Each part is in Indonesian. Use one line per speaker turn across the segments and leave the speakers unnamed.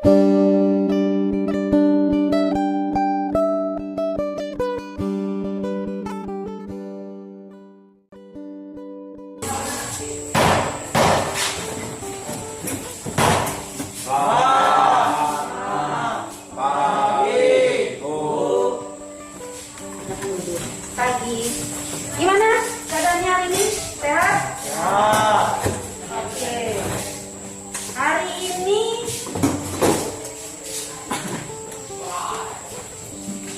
Pagi. Gimana keadaannya hari ini? Sehat?
Ya.
Oke. Hari ini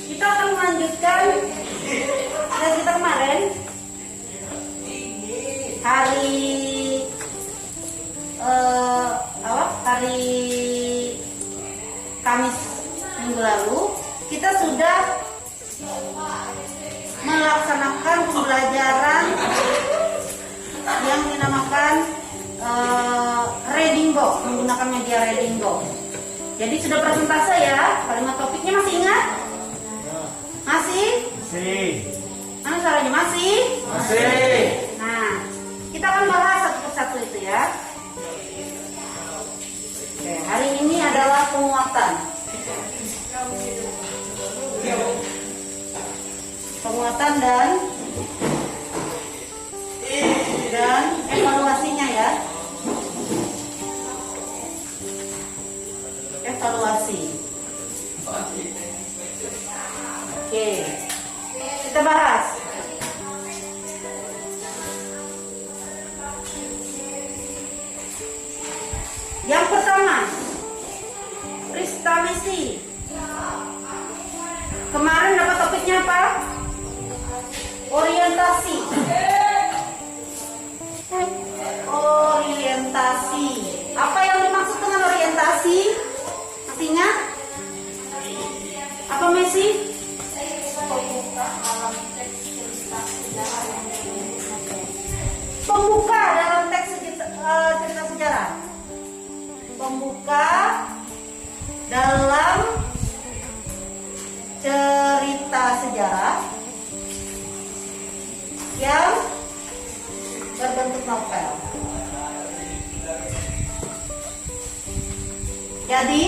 kita akan melanjutkan dari kita kemarin. Hari Kamis minggu lalu kita sudah melaksanakan pembelajaran yang dinamakan reading box, menggunakan media reading box. Jadi sudah presentase ya, kalimat topiknya masih ingat? Masih?
Masih.
Mana suaranya masih?
Masih.
Nah, kita akan bahas satu persatu itu ya. Oke, hari ini adalah penguatan. Penguatan dan evaluasinya ya. Evaluasi. Oke, kita bahas. Yang pertama, Pristamisi. Kemarin dapat topiknya apa? Orientasi. Orientasi. Apa yang dimaksud dengan orientasi? Masih ingat? Apa Messi? Pembuka dalam teks cerita sejarah. Pembuka dalam cerita sejarah yang berbentuk novel. Jadi,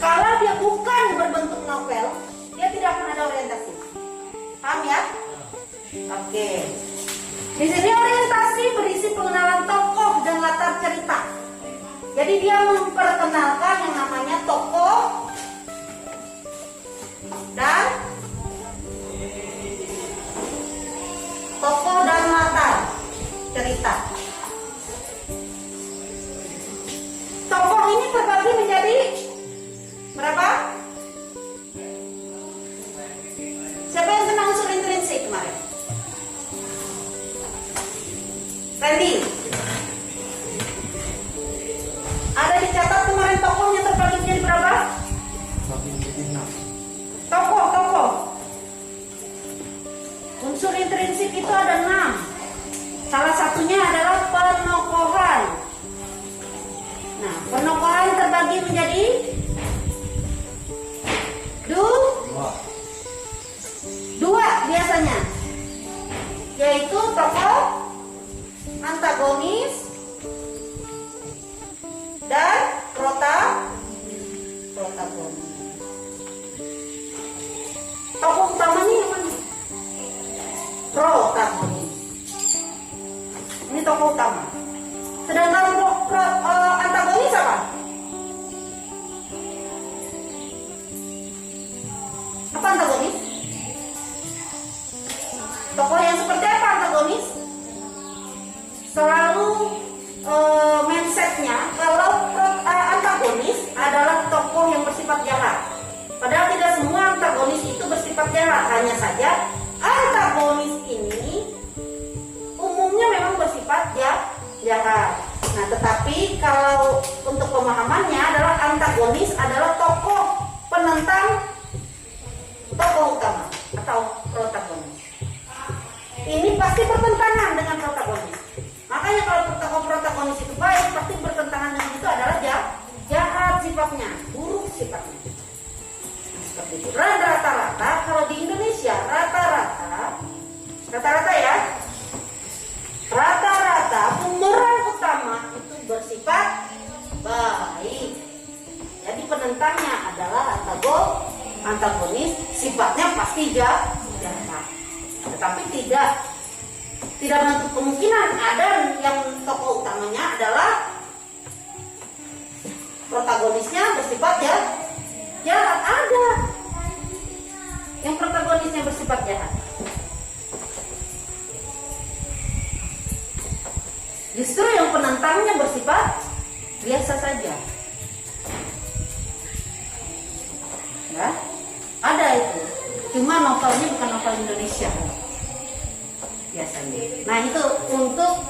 kalau dia bukan berbentuk novel, dia tidak akan ada orientasi. Paham ya? Oke. Di sini orientasi berisi pengenalan tokoh dan latar cerita. Jadi dia memperkenalkan yang namanya tokoh dan latar cerita. Tokoh ini terbagi menjadi berapa? Siapa yang kenal unsur intrinsik kemarin? Randy? Ada dicatat kemarin tokohnya terbagi menjadi berapa? Tokoh. Unsur intrinsik itu ada 6. Salah satunya adalah penokohan. Nah, penokohan terbagi menjadi dua biasanya, yaitu tokoh antagonis dan protagonis. Tokoh utamanya yang mana? Protagonis. Ini tokoh utama. Sedangkan antagonis apa? Apa antagonis? Tokoh yang seperti apa antagonis? Selalu mindsetnya kalau antagonis adalah tokoh yang bersifat jahat. Padahal tidak semua antagonis itu bersifat jahat. Hanya saja antagonis ini umumnya memang bersifat jahat. Nah, tetapi kalau untuk pemahamannya adalah antagonis adalah tokoh penentang tokoh utama atau protagonis. Ini pasti bertentangan dengan protagonis. Makanya kalau tokoh protagonis itu baik, pasti bertentangan dengan itu adalah jahat sifatnya, buruk sifatnya. Nah, seperti itu. Rata-rata kalau di Indonesia rata-rata ya, rata-rata pemeran utama itu bersifat baik. Jadi penentangnya adalah antagonis, sifatnya pasti jahat. Tetapi tidak menutup kemungkinan ada yang tokoh utamanya adalah protagonisnya bersifat jahat. Ada yang protagonisnya bersifat jahat. Justru yang penentangnya bersifat biasa saja. Ya, ada itu. Cuma novelnya bukan novel Indonesia biasanya. Nah, itu untuk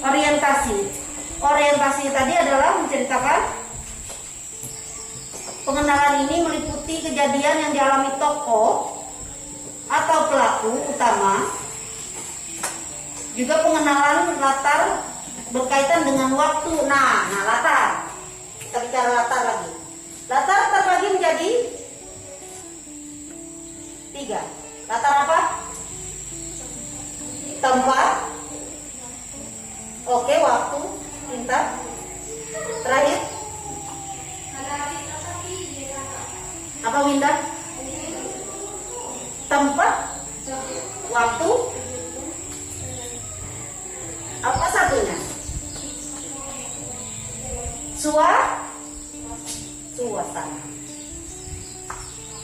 orientasi. Orientasi tadi adalah menceritakan pengenalan ini meliputi kejadian yang dialami tokoh atau pelaku utama. Juga pengenalan latar berkaitan dengan waktu. Nah, latar. Kita bicara latar lagi. Latar terbagi menjadi 3. Latar apa? Tempat. Oke, waktu. Pintar. Terakhir. Apa Winda? Tempat. Waktu. Apa satunya? Suasana.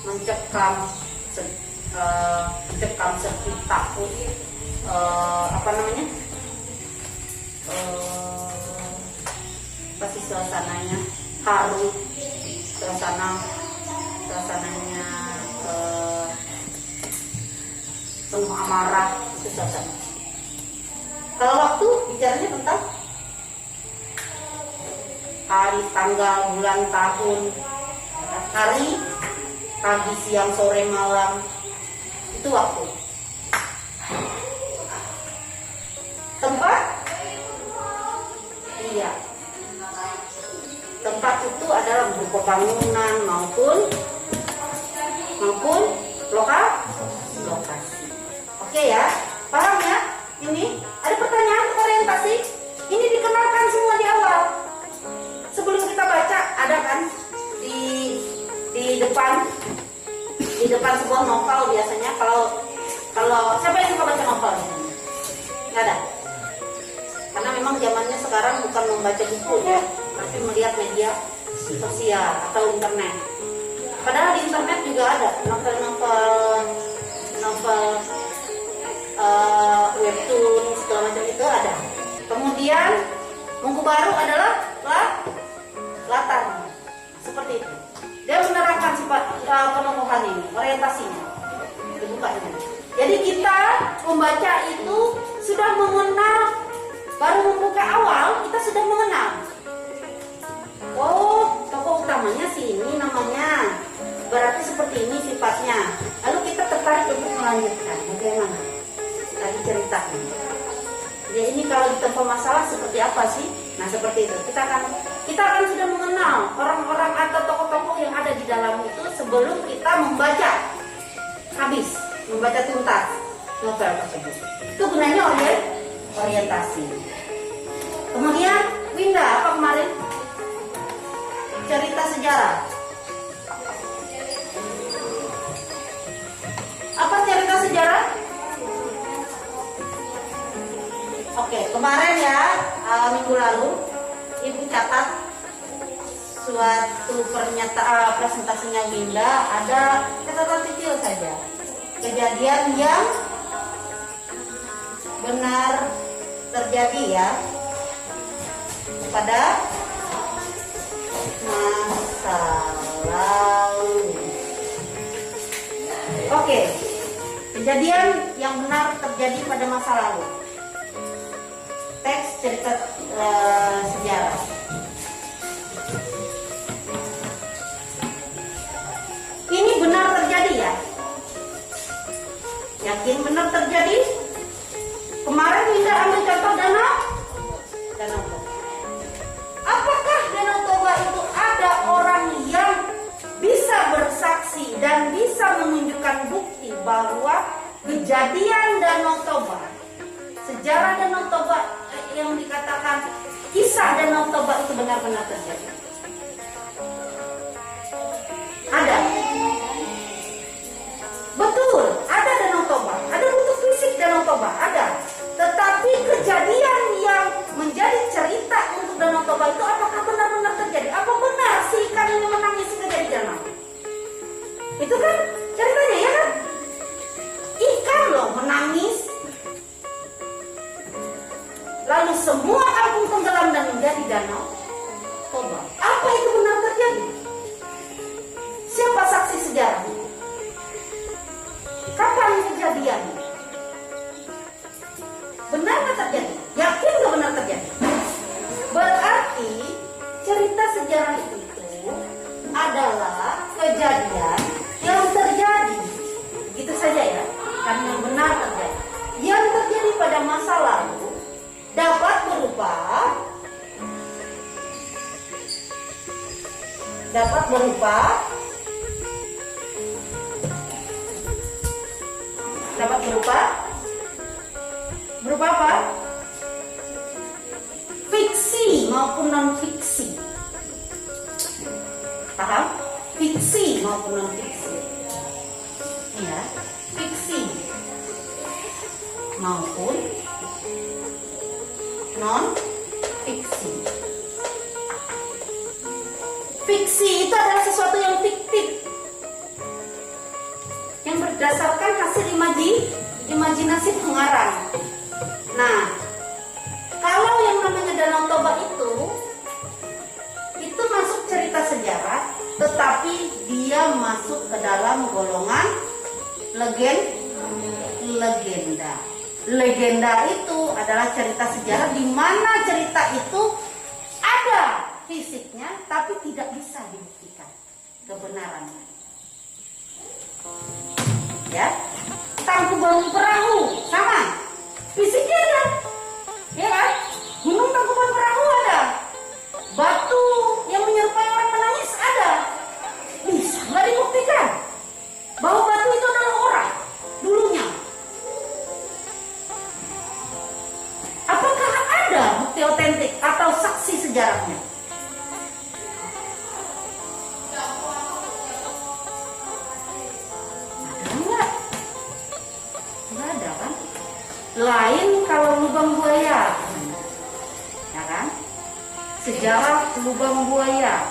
Mencekam sepi, takut, apa namanya? Pasti suasananya haru, suasananya penuh amarah, itu suasana. Kalau waktu bicaranya tentang hari, tanggal, bulan, tahun, hari, pagi, siang, sore, malam, itu waktu. Tempat, iya. Tempat itu adalah berupa bangunan maupun lokasi. Oke ya, paham ya? Ini ada pertanyaan orientasi. Ini dikenalkan semua di awal. Sebelum kita baca, ada kan di depan sebuah novel biasanya. Kalau siapa yang suka baca novel? Nggak ada. Karena memang zamannya sekarang bukan membaca buku ya, tapi melihat media sosial atau internet. Padahal di internet juga ada novel webtoon segala macam itu ada. Kemudian buku baru adalah latar, seperti itu. Dia menerangkan sifat penokohan ini, orientasinya, dibukanya. Jadi kita membaca itu sudah mengenal, baru membuka awal kita sudah mengenal. Oh, tokoh utamanya si ini namanya, berarti seperti ini sifatnya. Lalu kita tertarik untuk melanjutkan. Bagaimana? Tadi ceritanya. Ya ini kalau ditempa masalah seperti apa sih? Nah seperti itu. Kita akan sudah mengenal orang-orang atau tokoh-tokoh yang ada di dalam itu sebelum kita membaca habis, membaca tuntas novel tersebut. Itu gunanya orientasi. Kemudian Winda apa kemarin? Cerita sejarah. Apa cerita sejarah? Oke, kemarin ya, minggu lalu Ibu catat suatu presentasinya Winda, ada catatan kecil saja. Kejadian yang benar terjadi ya pada masa lalu. Oke, kejadian yang benar terjadi pada masa lalu. Teks cerita sejarah. Ini benar terjadi ya? Yakin benar terjadi? Kemarin Winda ambil contoh Danau Toba. Apakah Danau Toba itu ada orang yang bisa bersaksi dan bisa menunjukkan bukti bahwa kejadian Danau Toba, sejarah Danau Toba yang dikatakan kisah Danau Toba itu benar-benar terjadi? dapat berupa apa? Fiksi maupun non fiksi. Paham? Fiksi maupun non fiksi. Ya, fiksi maupun non fiksi. Fiksi itu adalah sesuatu yang fiktif, yang berdasarkan hasil imajinasi pengarang. Nah, kalau yang namanya Danau Toba itu masuk cerita sejarah, tetapi dia masuk ke dalam golongan legenda. Legenda itu adalah cerita sejarah di mana cerita itu ada fisiknya, tapi tidak bisa dibuktikan kebenarannya. Ya, Tangkuban Perahu sama, fisiknya ada, ya kan? Gunung Tangkuban Perahu ada, batu yang menyerupai orang menangis ada, bisa nggak dibuktikan bahwa batu itu adalah orang dulunya? Apakah ada bukti otentik atau saksi sejarahnya? Lain kalau lubang buaya, ya kan? Sejarah lubang buaya.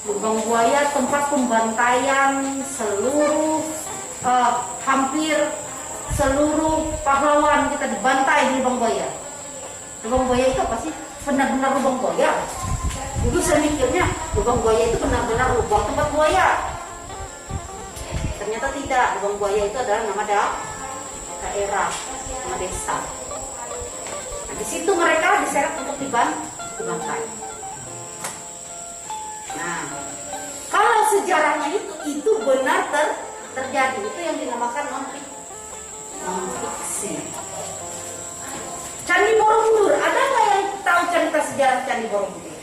Lubang buaya tempat pembantaian hampir seluruh pahlawan kita dibantai di lubang buaya. Lubang buaya itu apa sih? Benar-benar lubang buaya? Dulu saya mikirnya lubang buaya itu benar-benar lubang tempat buaya. Ternyata tidak. Lubang buaya itu adalah nama daerah, nama desa. Nah, di situ mereka diseret untuk dibantai. Nah, kalau sejarahnya itu benar terjadi, itu yang dinamakan non-fiksi. Candi Borobudur, ada nggak yang tahu cerita sejarah Candi Borobudur?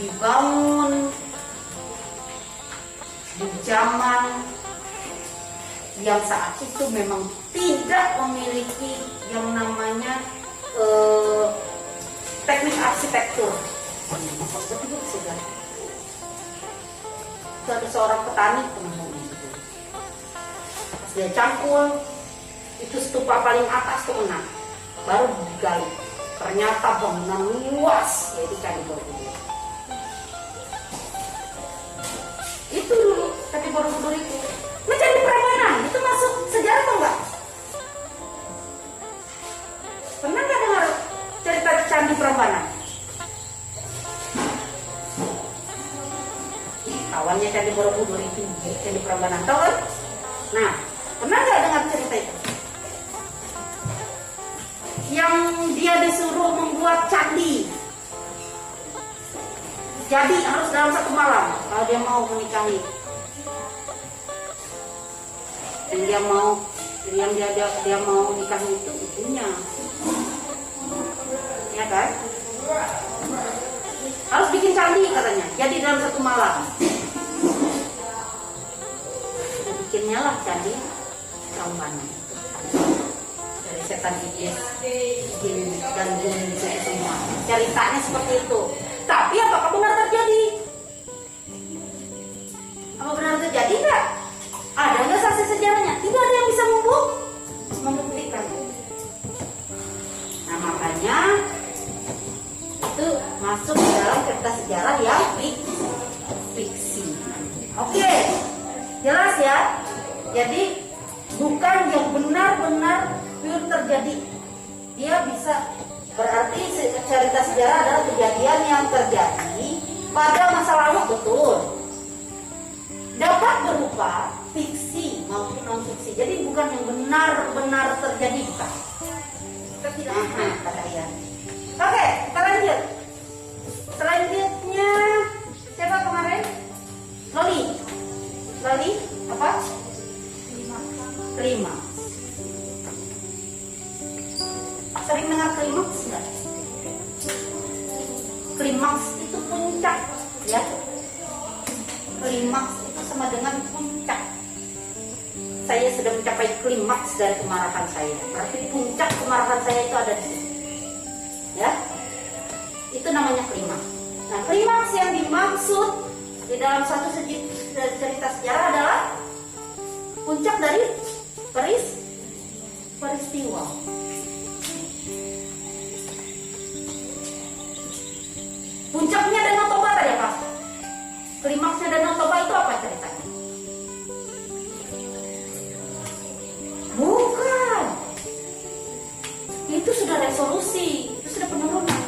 Dibangun di zaman yang saat itu memang tidak memiliki yang namanya teknik arsitektur. Itu ada seorang petani penemu itu. Pas dia cangkul, itu stupa paling atas tuh enak, baru digali. Ternyata bangunan luas, yaitu Candi Borobudur. Itu dulu Candi Borobudur itu. Nah, Candi Prambanan itu masuk sejarah atau enggak? Pernah nggak dengar cerita Candi Prambanan? Kawannya Candi Borobudur itu Candi Prambanan, tahu kan? Nah, pernah nggak dengar cerita itu? Yang dia disuruh membuat candi. Jadi harus dalam satu malam kalau dia mau menikahi. Dan dia mau nikahi itu ibunya. Ya kan? Harus bikin candi katanya. Jadi dalam satu malam. Bikinnya lah candi Prambanan. Dari setan iblis, jin dan jin itu semua. Ceritanya seperti itu. Tapi apakah benar terjadi? Apa benar terjadi enggak? Ada nggak saksi sejarahnya? Tidak ada yang bisa membuktikan. Nah, makanya itu masuk ke dalam cerita sejarah yang fiksi. Oke, jelas ya? Jadi bukan yang benar-benar pure terjadi. Dia bisa berarti cerita sejarah adalah kejadian yang terjadi pada masa lalu, betul. Dapat berupa fiksi maupun non fiksi. Jadi bukan yang benar-benar terjadi, bukan. Kita tidak kata dia. Oke, kita lanjut. Selanjutnya siapa kemarin? Loli apa? Kelima. Sering sering dengar klimaks nggak? Klimaks itu puncak, ya. Klimaks itu sama dengan puncak. Saya sudah mencapai klimaks dari kemarahan saya. Berarti puncak kemarahan saya itu ada di sini. Ya. Itu namanya klimaks. Nah, klimaks yang dimaksud di dalam satu cerita sejarah adalah puncak dari peristiwa. Puncaknya Danau Toba tadi apa? Klimaksnya Danau Toba itu apa ceritanya? Bukan. Itu sudah resolusi, itu sudah penurunan.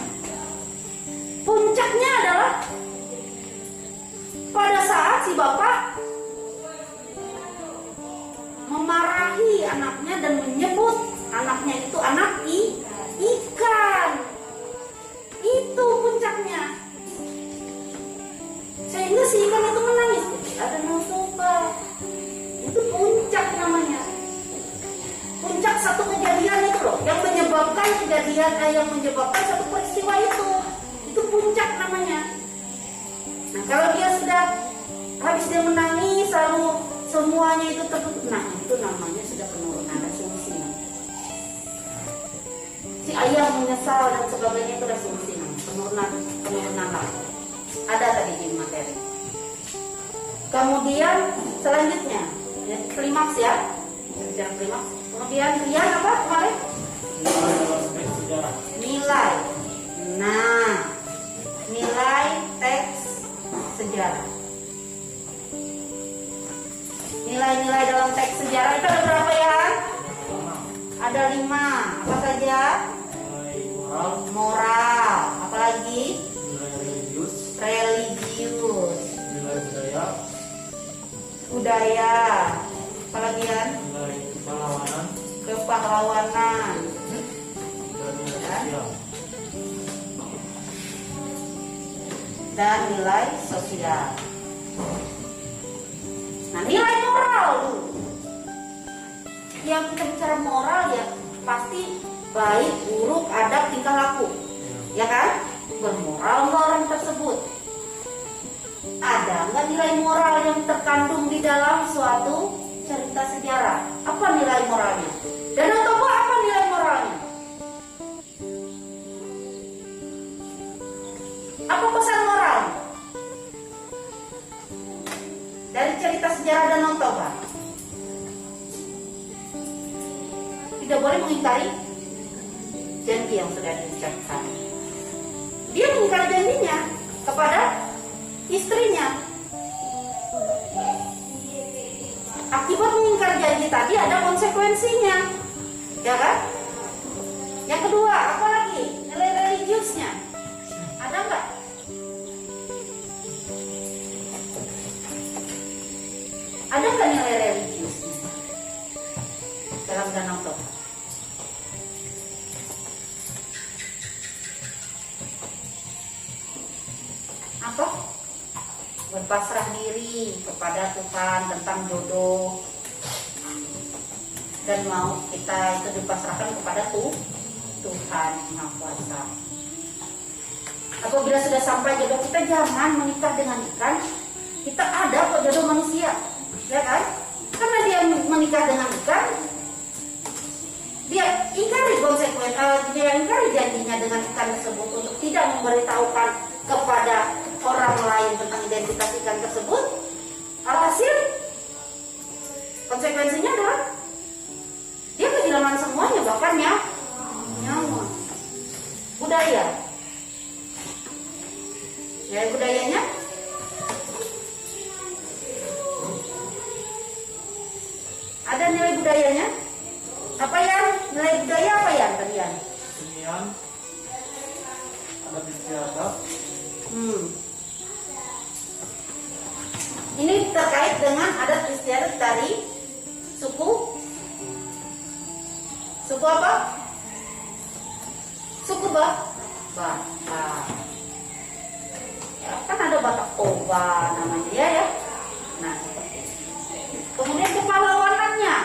Puncaknya adalah pada saat si bapak memarahi anaknya dan menyebut anaknya itu anak ikan. Itu puncaknya. Sehingga si ikan itu menangis. Ada Danau Toba. Itu puncak namanya. Puncak satu kejadian itu loh, yang menyebabkan satu peristiwa itu. Itu puncak namanya. Nah, kalau dia sudah habis dia menangis lalu semuanya itu tertutup, nah itu namanya sudah penurunan resolusi. Si ayah menyesal dan sebagainya itu resolusi, penurunan lagi. Ada tadi di materi. Kemudian selanjutnya klimaks ya, bicara klimaks. Kemudian Rian apa kemarin? Nilai. Nah, nilai teks sejarah. Nilai-nilai dalam teks sejarah itu ada berapa ya? Ada 5. Apa saja? Moral. Apalagi? Religius.
Nilai
budaya. Apalagi ya?
Nilai
kepahlawanan. Dan nilai sosial. Nah, nilai moral dulu. Yang kita bicara moral ya pasti baik, buruk, adab, tingkah laku. Ya kan? Bermoral nggak orang tersebut? Ada nggak nilai moral yang terkandung di dalam suatu cerita sejarah? Apa nilai moralnya? Danau Toba apa nilai moralnya? Apa pesan moral dari cerita sejarah Danau Toba? Tidak boleh mengingkari janji yang sudah diucapkan. Dia mengingkari janjinya kepada istrinya. Akibat mengingkari janji tadi ada konsekuensinya, ya kan? Yang kedua, apa lagi? Nilai religiusnya ada nggak? Ada nggak nilai religiusnya dalam Danau Toba? Apa? Berpasrah diri kepada Tuhan tentang jodoh, dan mau kita itu dipasrahkan kepada Tuhan Maha Kuasa. Apabila sudah sampai jodoh kita, jangan menikah dengan ikan. Kita ada kok jodoh manusia, ya kan? Karena dia menikah dengan ikan, dia ingkari dia ingkari janjinya dengan ikan tersebut untuk tidak memberitahukan kepada orang lain tentang identitas ikan tersebut. Alhasil konsekuensinya adalah dia kehilangan semuanya, bahkan nyawa. Budaya, ya budayanya ada nilai budayanya. Apa ya nilai budaya apa ya kalian?
Kesenian, adat istiadat.
Ini terkait dengan adat istiadat dari suku apa? Suku Batak. Ya, kan ada Batak Toba namanya ya. Nah, kemudian kepahlawanannya.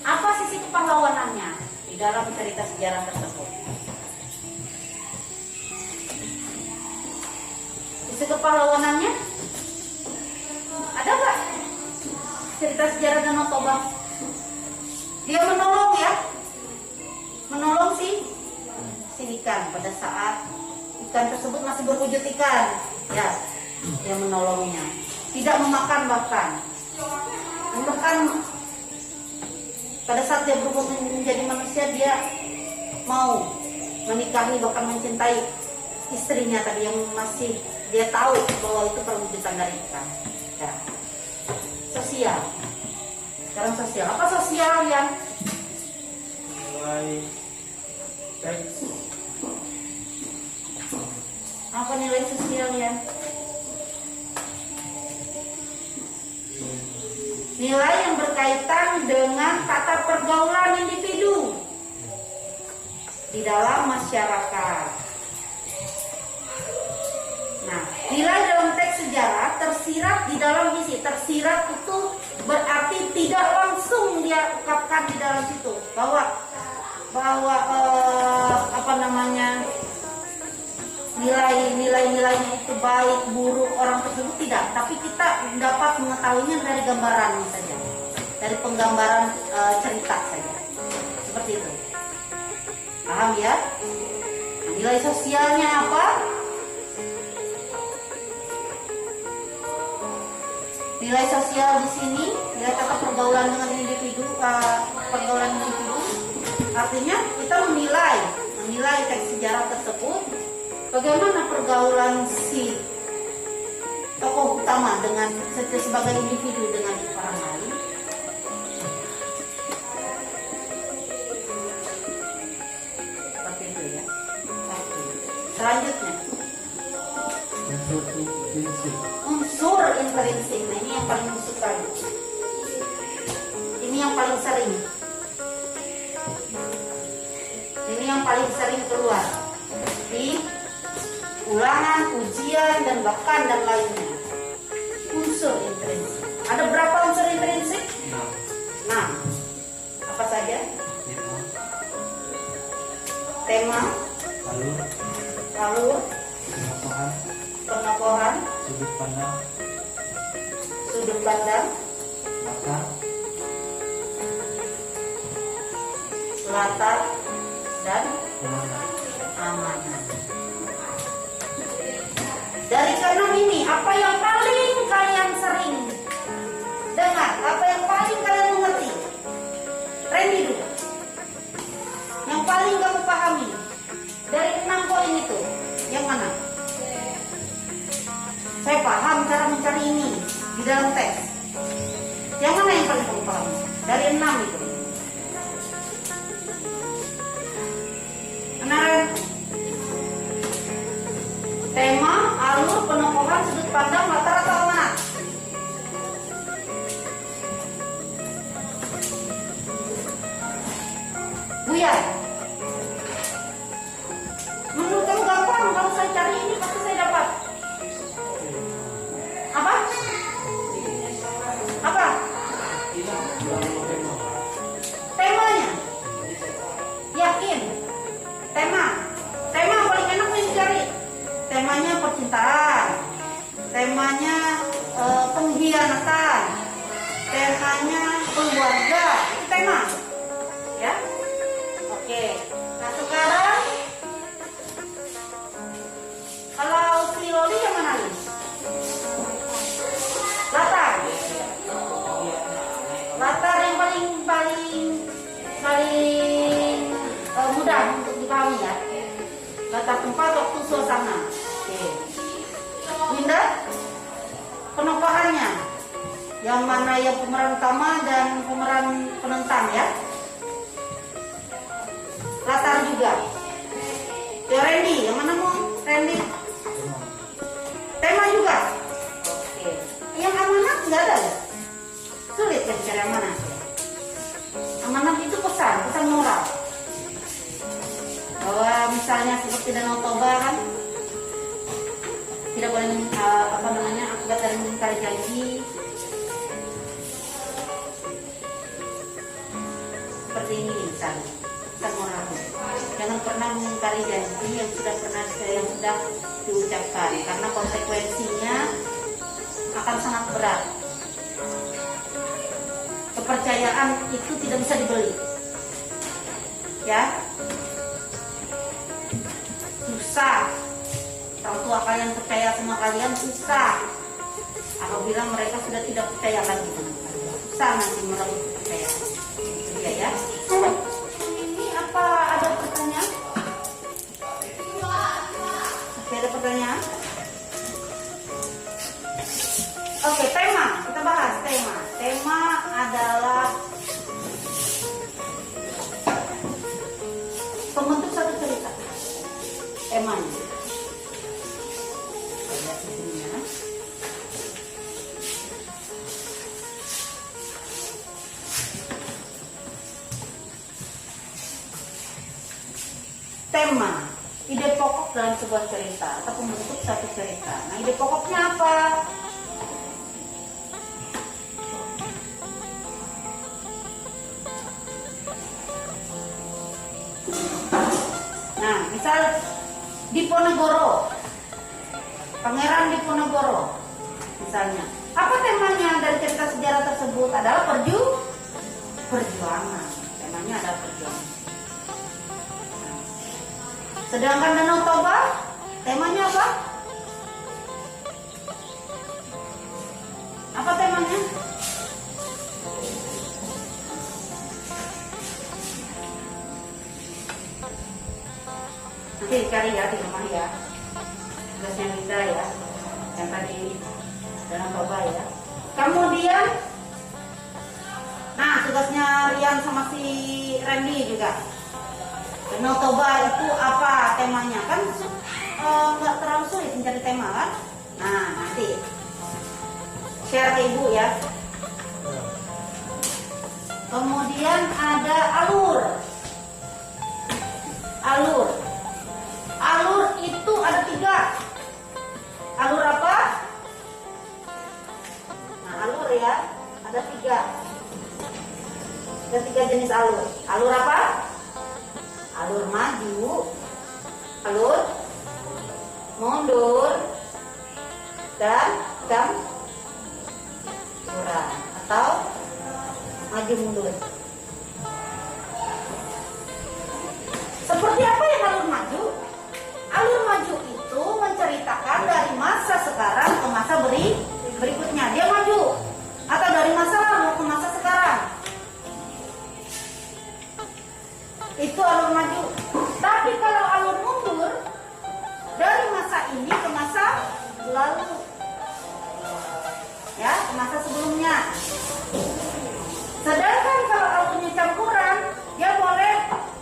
Apa sisi kepahlawanannya di dalam cerita sejarah tersebut. Isu kepahlawanannya ada nggak cerita sejarah Danau Toba? Dia menolong ya, menolong si ikan pada saat ikan tersebut masih berwujud ikan, ya, dia menolongnya, tidak memakan bahkan pada saat dia berubah menjadi manusia dia mau menikahi bahkan mencintai istrinya tadi yang masih dia tahu bahwa itu perwujudan dari ikan. Ya. Sosial. Sekarang sosial. Apa sosial yang
Nilai teks.
apa nilai sosial yang nilai yang berkaitan dengan tata pergaulan individu di dalam masyarakat. Nah, nilai dalam teks sejarah tersirat di dalam isi. Tersirat itu berarti tidak langsung dia ungkapkan di dalam situ bahwa nilainya itu baik, buruk orang tersebut tidak, tapi kita dapat mengetahuinya dari gambarannya saja, dari penggambaran cerita saja, seperti itu. Paham ya? Nah, nilai sosialnya apa? Nilai sosial di sini, nilai tata pergaulan dengan individu, pergaulan individu, artinya kita menilai teks sejarah tersebut, bagaimana pergaulan si tokoh utama dengan sebagai individu dengan orang lain. Seperti itu ya. Oke. Selanjutnya. Unsur intrinsik. Nah, ini yang paling disukai. Ini yang paling sering. Ini yang paling sering keluar di ulangan, ujian, dan bahkan dan lainnya. Unsur intrinsik. Ada berapa unsur intrinsik? 6. Apa saja? Tema, alur, penokohan, sudut pandang, latar, dan amanah. Dari keenam ini, apa yang paling kalian sering dengar? Apa yang paling kalian mengerti? Randy dulu. Yang paling kamu pahami dari 6 poin itu, yang mana? Saya paham cara mencari ini di dalam teks. Yang mana yang paling kamu pahami? Dari 6 itu. Benar? Tema, alur, penokohan, sudut pandang, latar atau amanah? Buya, menurut kamu gampang kalau saya cari ini pasti saya dapat. Apa? Apa? Temanya? Yakin? Tema yang paling enak nih dicari. Temanya percintaan, temanya pengkhianatan, temanya keluarga, itu tema, ya. Oke, nah sekarang kalau si Loli yang mana nih? Latar yang paling mudah untuk dipahami ya. Latar tempat, waktu, suasana. Oke. Winda, penokohannya, yang mana yang pemeran utama dan pemeran penentang ya. Latar juga. Ya Randy, yang mana mau Randy? Tema juga. Oke. Yang amanat nggak ada ya? Sulit kan cari amanat. Amanat itu pesan moral. Bahwa misalnya seperti Danau Toba kan tidak boleh akibat dari mengingkari janji. Seperti ini misalnya pesan jangan pernah mengingkari janji yang sudah diucapkan, karena konsekuensinya akan sangat berat. Kepercayaan itu tidak bisa dibeli, ya. Susah. Orang tua kalian percaya sama kalian susah. Apabila mereka sudah tidak percaya lagi sama kalian, susah nanti merebut kepercayaan. Itu dia, ya. Ini apa ada pertanyaan? Masih ada pertanyaan? Oke, tema. Kita bahas tema. Tema adalah pembentuk satu cerita. Temanya. Kita lihat di sini, ya. Tema, ide pokok dalam sebuah cerita atau pembentuk satu cerita. Nah, ide pokoknya apa? Nah, misal Diponegoro, Pangeran Diponegoro, misalnya. Apa temanya dari cerita sejarah tersebut? Adalah perjuangan. Temanya adalah perjuangan. Sedangkan Danau Toba, temanya apa? Apa temanya? Nanti dicari ya di rumah, ya. Tugasnya Linda, ya. Yang tadi Danau Toba, ya. Kemudian, nah tugasnya Rian sama si Randy juga. Danau Toba itu apa temanya? Kan nggak terlalu sulit mencari tema, kan? Nah, nanti share ke ibu, ya. Kemudian ada alur. Alur itu ada 3. Alur apa? Nah, alur, ya, ada 3. Ada 3 jenis alur. Alur apa? Alur maju, alur mundur, dan campuran atau maju mundur. Seperti apa yang alur maju? Alur maju itu menceritakan dari masa sekarang ke masa berikutnya. Dia maju. Atau dari masa lalu ke masa sekarang. Itu alur maju. Tapi kalau alur mundur, dari masa ini ke masa lalu, ya, ke masa sebelumnya. Sedangkan kalau alurnya campuran, dia boleh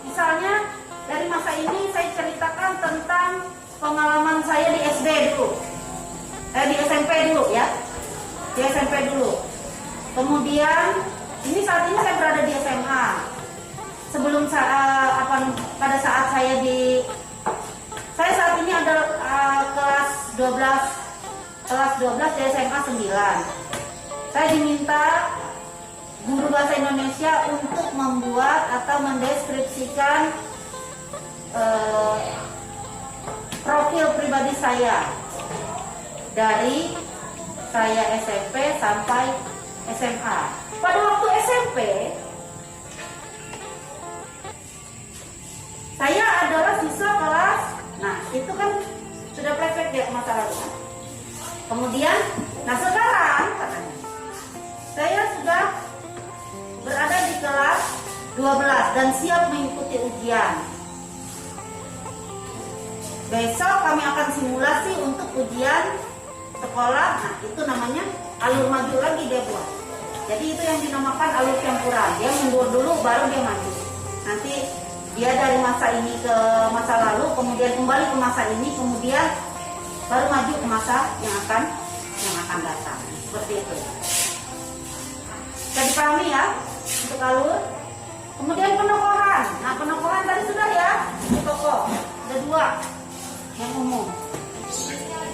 misalnya dari masa ini saya ceritakan tentang pengalaman saya di SD dulu, di SMP dulu, ya, di SMP dulu. Kemudian saat ini saya berada di SMA. Sebelum pada saat saya saat ini ada kelas 12 di SMA 9. Saya diminta guru bahasa Indonesia untuk membuat atau mendeskripsikan profil pribadi saya dari saya SMP sampai SMA. Pada waktu SMP saya adalah siswa kelas, nah itu kan sudah flashback ya masa lalu. Kemudian, nah sekarang katanya saya sudah berada di kelas 12 dan siap mengikuti ujian. Besok kami akan simulasi untuk ujian sekolah. Nah itu namanya alur maju lagi dia buat. Jadi itu yang dinamakan alur campuran. Dia mundur dulu baru dia maju. Nanti dia dari masa ini ke masa lalu, kemudian kembali ke masa ini, kemudian baru maju ke masa yang akan datang. Seperti itu. Bisa dipahami, ya, untuk alur. Kemudian penokohan. Nah penokohan tadi sudah, ya, ini tokoh. Ada 2 yang umum.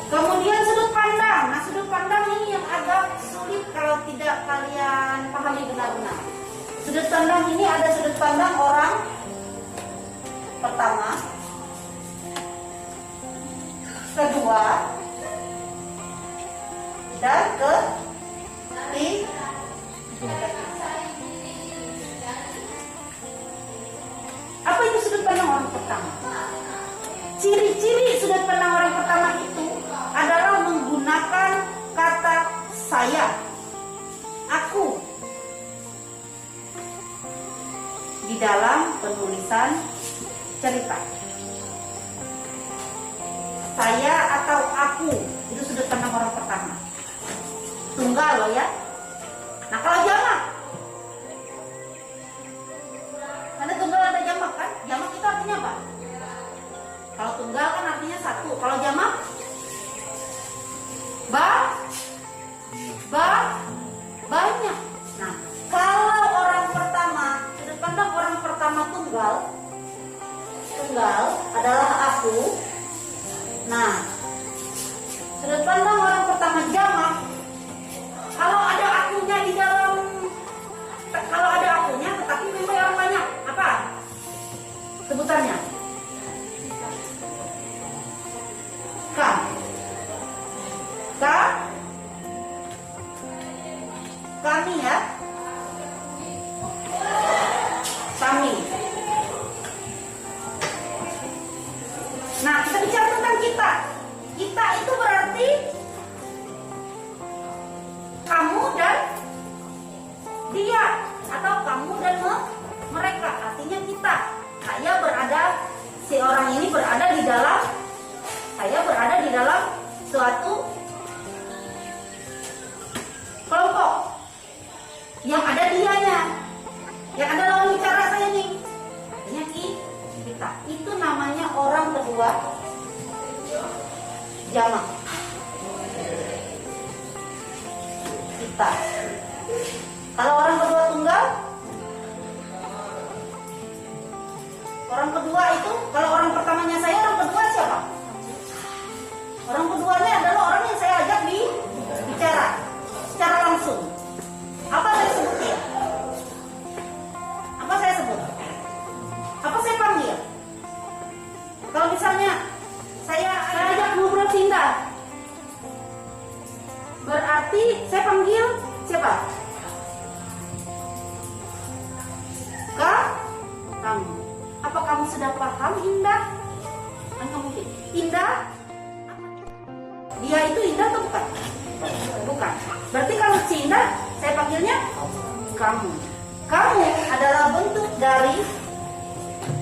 Kemudian sudut pandang. Nah sudut pandang ini yang agak sulit kalau tidak kalian pahami benar-benar. Sudut pandang ini ada sudut pandang orang pertama, kedua, dan ketiga. Apa itu sudut pandang orang pertama? Ciri-ciri sudut pandang orang pertama itu adalah menggunakan kata saya, aku di dalam penulisan cerita. Saya atau aku itu sudut pandang orang pertama. Tunggal loh ya. Nah kalau jamak, ada tunggal ada jamak kan? Jamak itu artinya apa? Kalau tunggal kan artinya satu. Kalau jamak banyak. Nah, kalau orang pertama, sudut pandang orang pertama tunggal adalah aku. Nah, sudut pandang orang pertama jamak, kalau ada akunya di dalam, kalau ada akunya tetapi memang orang banyak, apa sebutannya? Kami ya, kami. Nah, kita bicara tentang kita. Kita itu berarti kamu dan dia, atau kamu dan mereka. Artinya kita. Saya berada, si orang ini berada di dalam, saya berada di dalam suatu kelompok yang ada dianya, yang ada lawan bicara saya nih. Artinya kita. Itu namanya orang kedua jamak. Kita. Kalau orang kedua tunggal, orang kedua itu, kalau orang pertamanya saya, orang kedua siapa? Orang keduanya adalah orang yang saya ajak bicara secara langsung. Apa saya sebut dia? Apa saya sebut? Apa saya panggil? Kalau misalnya saya ajak ngobrol Sinda, berarti saya panggil siapa? Kamu. Apa kamu sudah paham, Indah? Kan kamu Indah? Dia itu Indah atau bukan? Bukan. Berarti kalau Cinda, saya panggilnya kamu. Kamu adalah bentuk dari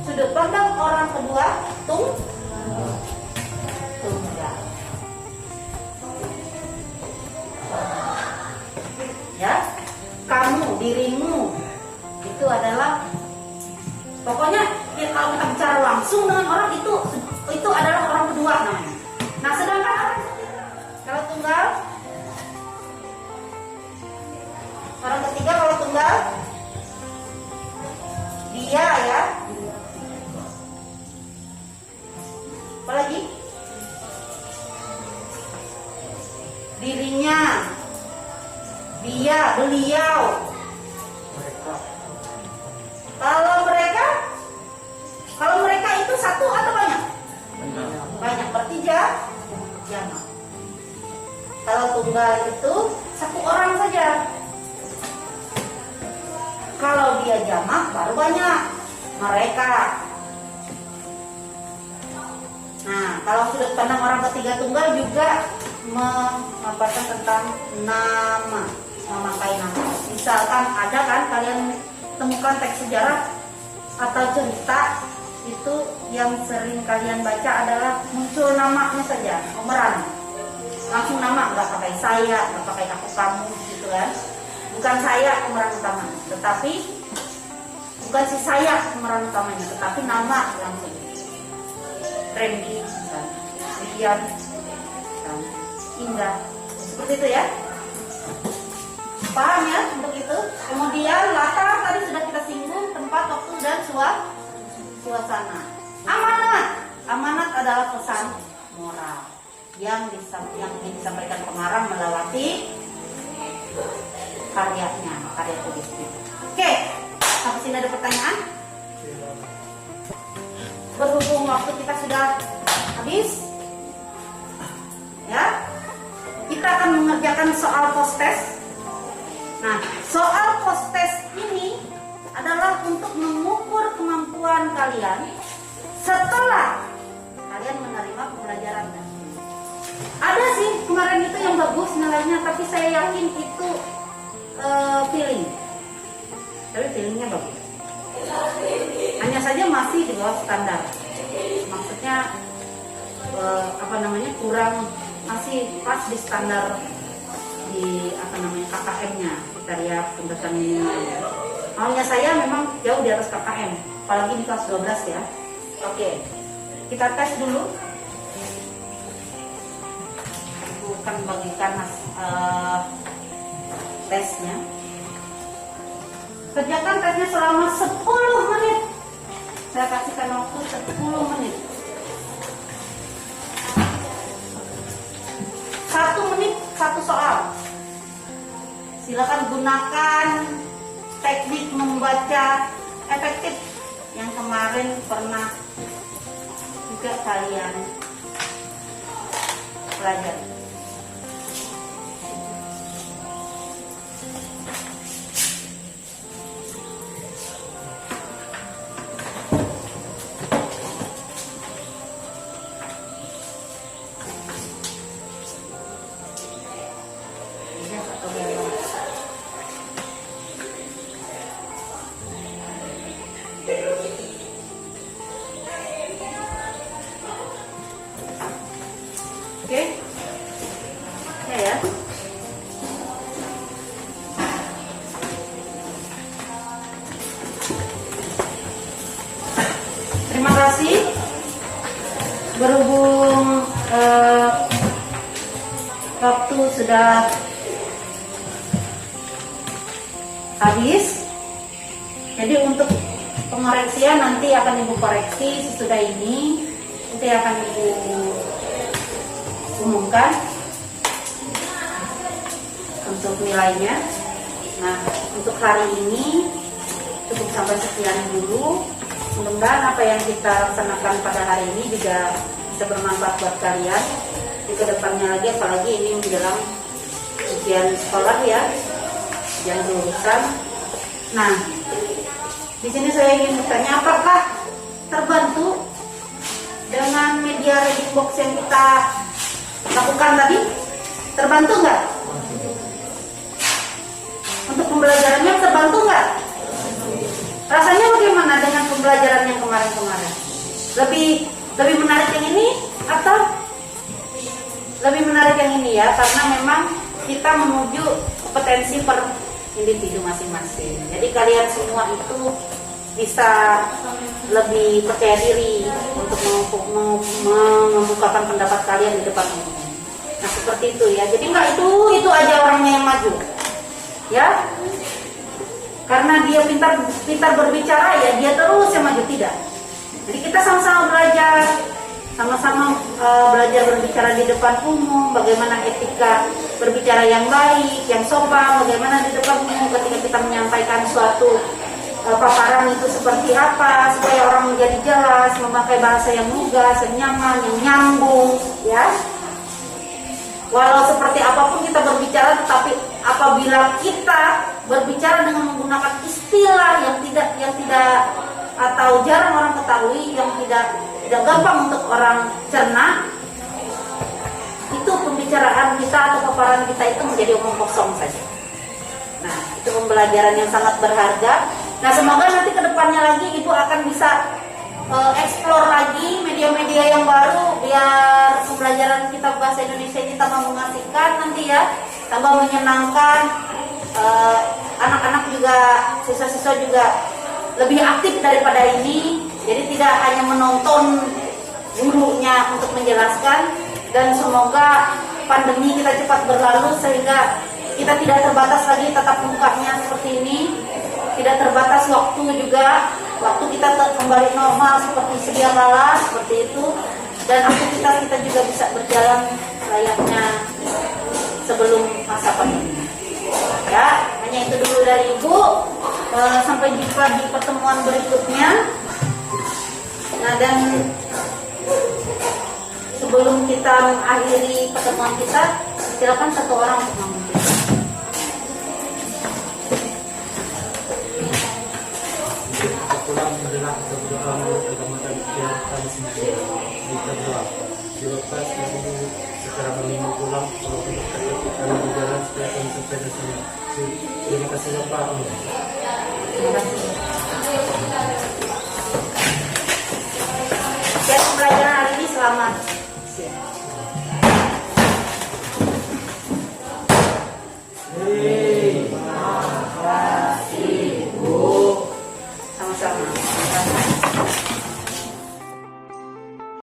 sudut pandang orang kedua tunggal. Ya, kamu, dirimu itu adalah, pokoknya ya, kalau kita bicara langsung dengan orang itu adalah orang kedua namanya. Nah, sedangkan kalau tunggal, orang ketiga kalau tunggal, dia ya. Apalagi? Dirinya, dia, beliau. Kalau mereka itu satu atau banyak? Banyak, berarti jamak. Kalau tunggal itu satu orang saja. Kalau dia jamak baru banyak, mereka. Nah, kalau sudut pandang orang ketiga tunggal juga memaparkan tentang nama, memakai nama. Misalkan ada kan kalian temukan teks sejarah atau cerita itu yang sering kalian baca adalah muncul namanya saja, pemeran. Langsung nama, nggak pakai saya, nggak pakai aku kamu gitu kan. Bukan saya pemeran utama, tetapi bukan si saya pemeran utamanya, tetapi nama langsung. Randy, Vivian, Indah, seperti itu ya. Paham ya untuk itu? Kemudian latar tadi sudah kita singgung, tempat, waktu, dan suasana. Amanat adalah pesan moral yang disampaikan pengarang melewati karya tulisnya. Oke, sampai sini ada pertanyaan? sudah habis. Ya, kita akan mengerjakan soal post test. Nah, soal post test ini adalah untuk mengukur kemampuan kalian setelah kalian menerima pembelajaran. Ada sih kemarin itu yang bagus nilainya, tapi saya yakin itu feeling. Tapi feelingnya bagus. Hanya saja masih di bawah standar. Maksudnya kurang, masih pas di standar di KKM-nya. Kita lihat tingkatan minimal. Maunya saya memang jauh di atas KKM, apalagi di kelas 12 ya. Oke, kita tes dulu. Aku akan bagikan tesnya. Kerjakan tesnya selama 10 menit. Saya kasihkan waktu 10 menit. 1 menit 1 soal. Silakan gunakan teknik membaca efektif yang kemarin pernah juga kalian pelajari. Oke, ya. Terima kasih. Berhubung waktu sudah habis, jadi untuk pengoreksian nanti akan Ibu koreksi sesudah ini. Nanti akan Ibu umumkan untuk nilainya. Nah, untuk hari ini cukup sampai sekian dulu. Mudah-mudahan apa yang kita laksanakan pada hari ini juga bisa bermanfaat buat kalian di kedepannya lagi, apalagi ini menjelang ujian sekolah ya, ujian kelulusan. Nah, di sini saya ingin bertanya, apakah terbantu dengan media reading box yang kita lakukan tadi? Terbantu nggak? Untuk pembelajarannya terbantu nggak? Rasanya bagaimana dengan pembelajaran yang kemarin-kemarin? Lebih menarik yang ini atau lebih menarik yang ini ya? Karena memang kita menuju kompetensi per individu masing-masing. Jadi kalian semua itu bisa lebih percaya diri untuk membukakan pendapat kalian di depan umum. Nah, seperti itu ya. Jadi nggak itu aja orangnya yang maju, ya. Karena dia pintar berbicara ya, dia terus yang maju, tidak. Jadi kita sama-sama belajar, belajar berbicara di depan umum, bagaimana etika berbicara yang baik, yang sopan, bagaimana di depan umum ketika kita menyampaikan suatu paparan itu seperti apa, supaya orang menjadi jelas, memakai bahasa yang lugas, yang nyaman, yang nyambung, ya. Walau seperti apapun kita berbicara, tetapi apabila kita berbicara dengan menggunakan istilah yang tidak atau jarang orang ketahui, yang tidak gampang untuk orang cerna, itu pembicaraan kita atau paparan kita itu menjadi omong kosong saja. Nah, itu pembelajaran yang sangat berharga. Nah, semoga nanti kedepannya lagi Ibu akan bisa explore lagi media-media yang baru, biar pembelajaran kita bahasa Indonesia ini tambah mengasihkan nanti ya, tambah menyenangkan. Anak-anak juga, siswa-siswa juga lebih aktif daripada ini. Jadi tidak hanya menonton gurunya untuk menjelaskan. Dan semoga pandemi kita cepat berlalu sehingga kita tidak terbatas lagi tatap mukanya seperti ini. Tidak terbatas waktu juga, waktu kita kembali normal seperti sedia kala, seperti itu. Dan aktivitas kita juga bisa berjalan layaknya sebelum masa pandemi. Ya, hanya itu dulu dari Ibu. Sampai jumpa di pertemuan berikutnya. Nah, dan sebelum kita mengakhiri pertemuan kita, silakan satu orang untuk memimpin.
Kita pulang adalah berdoa agama dan ikhtiar kami sendiri. Kita doa. Dilepas dahulu secara menimba pulang kalau kami berjalan supaya kami sampai di sini. Terima kasih Bapak.
Terima kasih.